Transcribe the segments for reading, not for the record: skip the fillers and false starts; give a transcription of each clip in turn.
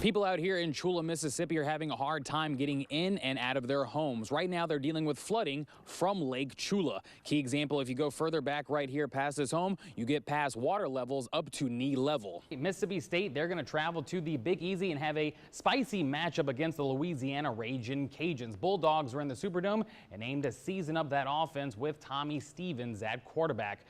People out here in Chula, Mississippi are having a hard time getting in and out of their homes. Right now, they're dealing with flooding from Lake Chula. Key example, if you go further back right here past this home, you get past water levels up to knee level. Mississippi State, they're going to travel to the Big Easy and have a spicy matchup against the Louisiana Ragin' Cajuns. Bulldogs are in the Superdome and aim to season up that offense with Tommy Stevens at quarterback.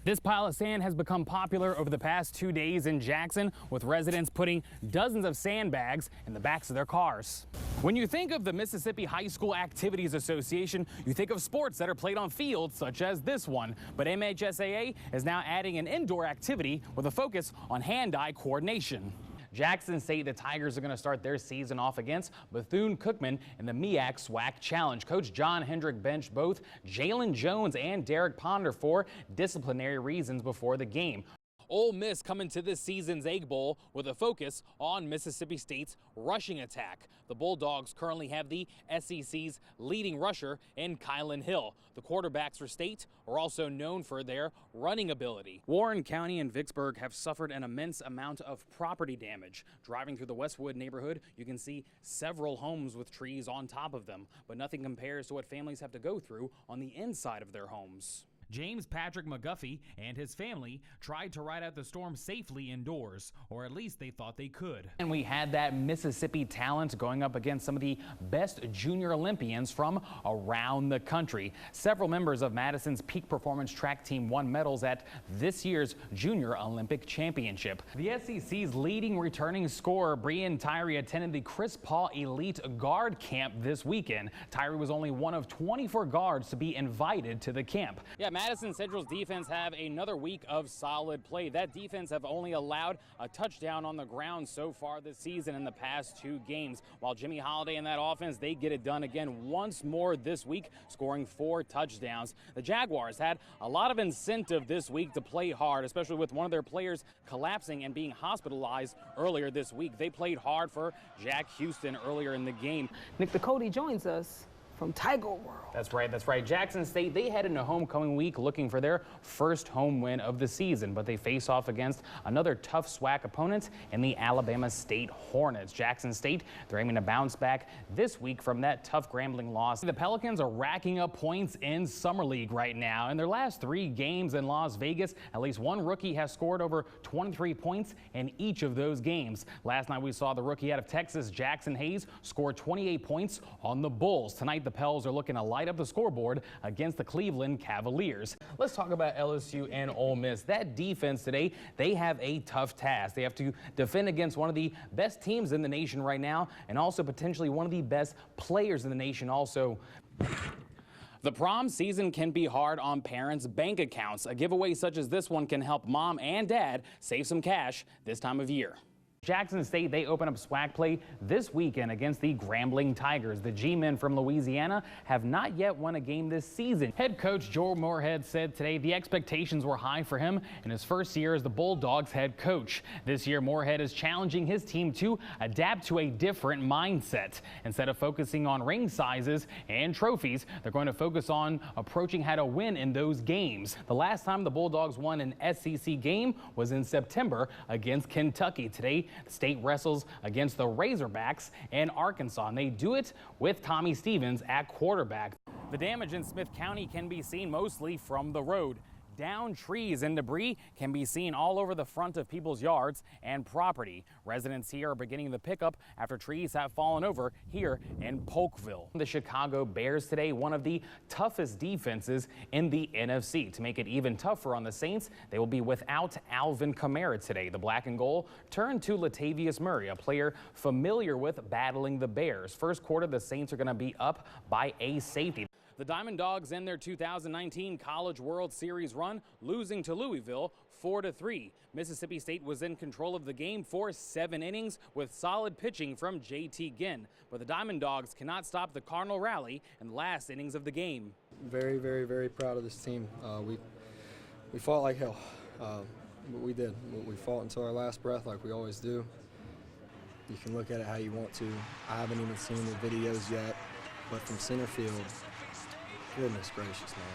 This pile of sand has become popular over the past 2 days in Jackson, with residents putting dozens of sandbags in the backs of their cars. When you think of the Mississippi High School Activities Association, you think of sports that are played on fields such as this one. But MHSAA is now adding an indoor activity with a focus on hand-eye coordination. Jackson State, the Tigers are going to start their season off against Bethune-Cookman in the MEAC SWAC Challenge. Coach John Hendrick benched both Jalen Jones and Derek Ponder for disciplinary reasons before the game. Ole Miss coming to this season's Egg Bowl with a focus on Mississippi State's rushing attack. The Bulldogs currently have the SEC's leading rusher in Kylan Hill. The quarterbacks for State are also known for their running ability. Warren County and Vicksburg have suffered an immense amount of property damage. Driving through the Westwood neighborhood, you can see several homes with trees on top of them, but nothing compares to what families have to go through on the inside of their homes. James Patrick McGuffey and his family tried to ride out the storm safely indoors, or at least they thought they could. And we had that Mississippi talent going up against some of the best junior Olympians from around the country. Several members of Madison's peak performance track team won medals at this year's Junior Olympic Championship. The SEC's leading returning scorer, Breann Tyree, attended the Chris Paul Elite Guard Camp this weekend. Tyree was only one of 24 guards to be invited to the camp. Yeah, Madison Central's defense have another week of solid play. That defense have only allowed a touchdown on the ground so far this season in the past 2 games. While Jimmy Holiday and that offense, they get it done again once more this week, scoring 4 touchdowns. The Jaguars had a lot of incentive this week to play hard, especially with one of their players collapsing and being hospitalized earlier this week. They played hard for Jack Houston earlier in the game. Nick Ducote joins us from Tiger World. That's right. Jackson State, they head into homecoming week looking for their first home win of the season, but they face off against another tough SWAC opponent in the Alabama State Hornets. Jackson State, they're aiming to bounce back this week from that tough Grambling loss. The Pelicans are racking up points in Summer League right now. In their last 3 games in Las Vegas, at least one rookie has scored over 23 points in each of those games. Last night we saw the rookie out of Texas, Jackson Hayes, score 28 points on the Bulls. Tonight the Pels are looking to light up the scoreboard against the Cleveland Cavaliers. Let's talk about LSU and Ole Miss. That defense today, they have a tough task. They have to defend against one of the best teams in the nation right now, and also potentially one of the best players in the nation also. The prom season can be hard on parents' bank accounts. A giveaway such as this one can help mom and dad save some cash this time of year. Jackson State, they open up SWAC play this weekend against the Grambling Tigers. The G-men from Louisiana have not yet won a game this season. Head coach Joel Moorhead said today the expectations were high for him in his first year as the Bulldogs head coach. This year, Moorhead is challenging his team to adapt to a different mindset. Instead of focusing on ring sizes and trophies, they're going to focus on approaching how to win in those games. The last time the Bulldogs won an SEC game was in September against Kentucky. Today, the state wrestles against the Razorbacks in Arkansas, and they do it with Tommy Stevens at quarterback. The damage in Smith County can be seen mostly from the road. Downed trees and debris can be seen all over the front of people's yards and property. Residents here are beginning the pickup after trees have fallen over here in Polkville. The Chicago Bears today, one of the toughest defenses in the NFC. To make it even tougher on the Saints, they will be without Alvin Kamara today. The black and gold turned to Latavius Murray, a player familiar with battling the Bears. First quarter, the Saints are going to be up by a safety. The Diamond Dogs end their 2019 College World Series run, losing to Louisville 4-3. Mississippi State was in control of the game for 7 innings with solid pitching from J.T. Ginn. But the Diamond Dogs cannot stop the Cardinal rally in the last innings of the game. Very, very, very proud of this team. We fought like hell, but we did. We fought until our last breath like we always do. You can look at it how you want to. I haven't even seen the videos yet, but from center field, goodness gracious, man.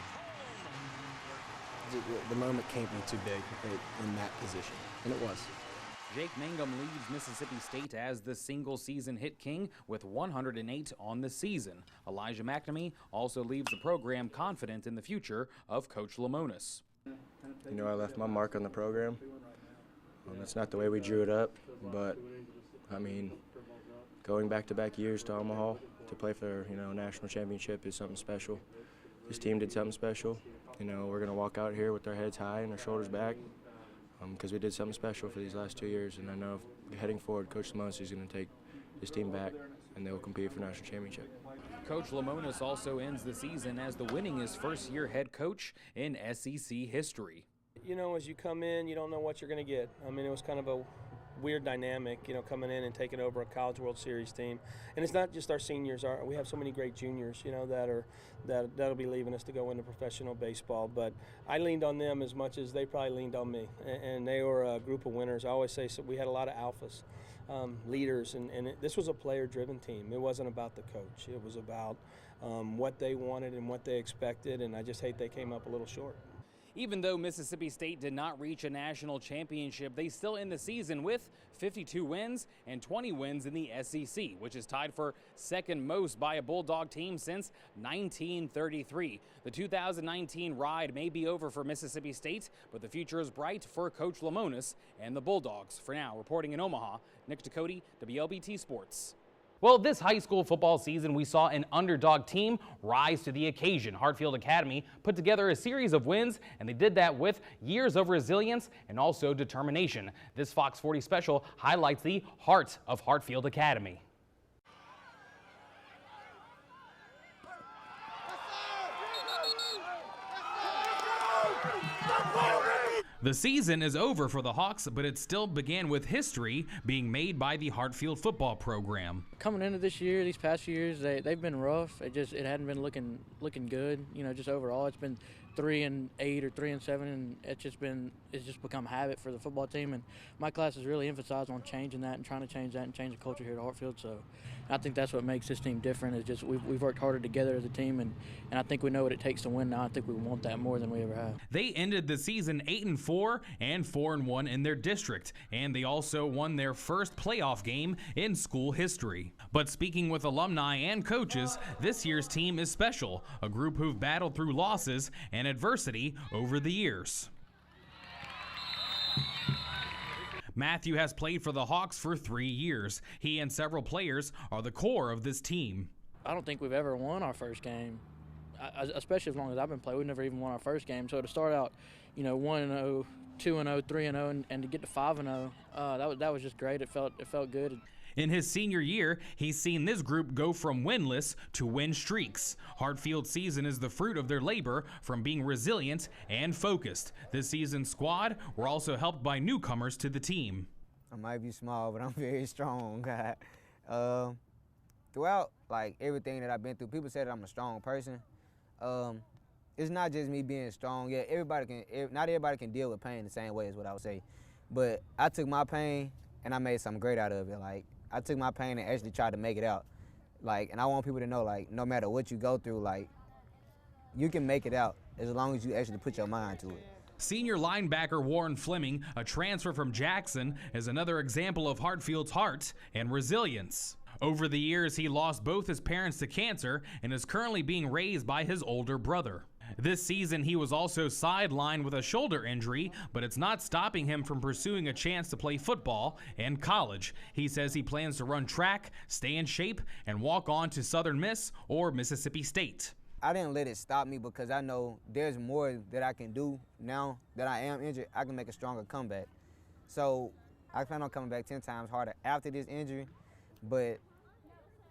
The moment can't be too big in that position, and it was. Jake Mangum leads Mississippi State as the single-season hit king with 108 on the season. Elijah McNamee also leaves the program confident in the future of Coach Lemonis. You know, I left my mark on the program. That's not the way we drew it up, but, I mean, going back-to-back years to Omaha to play for, a national championship is something special. This team did something special. We're going to walk out here with our heads high and our shoulders back because we did something special for these last 2 years. And I know heading forward, Coach Lemonis is going to take this team back, and they will compete for national championship. Coach Lemonis also ends the season as the winningest first-year head coach in SEC history. As you come in, you don't know what you're going to get. I mean, it was kind of a weird dynamic, coming in and taking over a College World Series team. And it's not just our seniors. We have so many great juniors, that'll be leaving us to go into professional baseball. But I leaned on them as much as they probably leaned on me. And they were a group of winners. I always say so we had a lot of alphas, leaders, and this was a player-driven team. It wasn't about the coach. It was about what they wanted and what they expected, and I just hate they came up a little short. Even though Mississippi State did not reach a national championship, they still end the season with 52 wins and 20 wins in the SEC, which is tied for second most by a Bulldog team since 1933. The 2019 ride may be over for Mississippi State, but the future is bright for Coach Lemonis and the Bulldogs. For now, reporting in Omaha, Nick Ducote, WLBT Sports. Well, this high school football season, we saw an underdog team rise to the occasion. Hartfield Academy put together a series of wins, and they did that with years of resilience and also determination. This Fox 40 special highlights the heart of Hartfield Academy. The season is over for the Hawks, but it still began with history being made by the Hartfield football program. Coming into this year, these past years, they've been rough. It hadn't been looking good. Just overall, it's been 3-8 or 3-7, and it's just become habit for the football team. And my class has really emphasized on changing that and trying to change that and change the culture here at Hartfield. So I think that's what makes this team different. Is just we've worked harder together as a team, and I think we know what it takes to win now. I think we want that more than we ever have. They ended the season 8-4 and 4-1 in their district, and they also won their first playoff game in school history. But speaking with alumni and coaches, this year's team is special, a group who've battled through losses and adversity over the years. Matthew has played for the Hawks for 3 years. He and several players are the core of this team. I don't think we've ever won our first game, especially as long as I've been playing. We've never even won our first game. So to start out, 1-0, 2-0, 3-0, and to get to 5-0, that was just great. It felt good. In his senior year, he's seen this group go from winless to win streaks. Hartfield's season is the fruit of their labor from being resilient and focused. This season's squad were also helped by newcomers to the team. I might be small, but I'm very strong. Throughout everything that I've been through, people say that I'm a strong person. It's not just me being strong. Yeah, not everybody can deal with pain the same way is what I would say. But I took my pain and I made something great out of it. I took my pain and actually tried to make it out. And I want people to know, no matter what you go through, you can make it out as long as you actually put your mind to it. Senior linebacker Warren Fleming, a transfer from Jackson, is another example of Hartfield's heart and resilience. Over the years, he lost both his parents to cancer and is currently being raised by his older brother. This season, he was also sidelined with a shoulder injury, but it's not stopping him from pursuing a chance to play football and college. He says he plans to run track, stay in shape, and walk on to Southern Miss or Mississippi State. I didn't let it stop me because I know there's more that I can do now that I am injured. I can make a stronger comeback. So I plan on coming back 10 times harder after this injury, but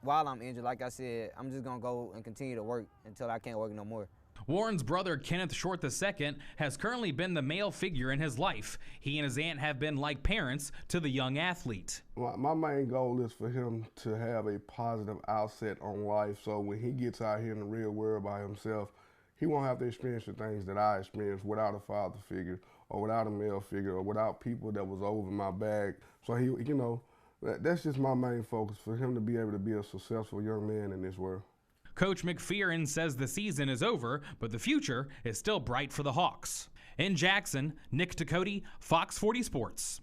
while I'm injured, like I said, I'm just going to go and continue to work until I can't work no more. Warren's brother, Kenneth Short II, has currently been the male figure in his life. He and his aunt have been like parents to the young athlete. My main goal is for him to have a positive outset on life, so when he gets out here in the real world by himself, he won't have to experience the things that I experienced without a father figure or without a male figure or without people that was over my back. So he, that's just my main focus, for him to be able to be a successful young man in this world. Coach McPherson says the season is over, but the future is still bright for the Hawks. In Jackson, Nick Ducote, Fox 40 Sports.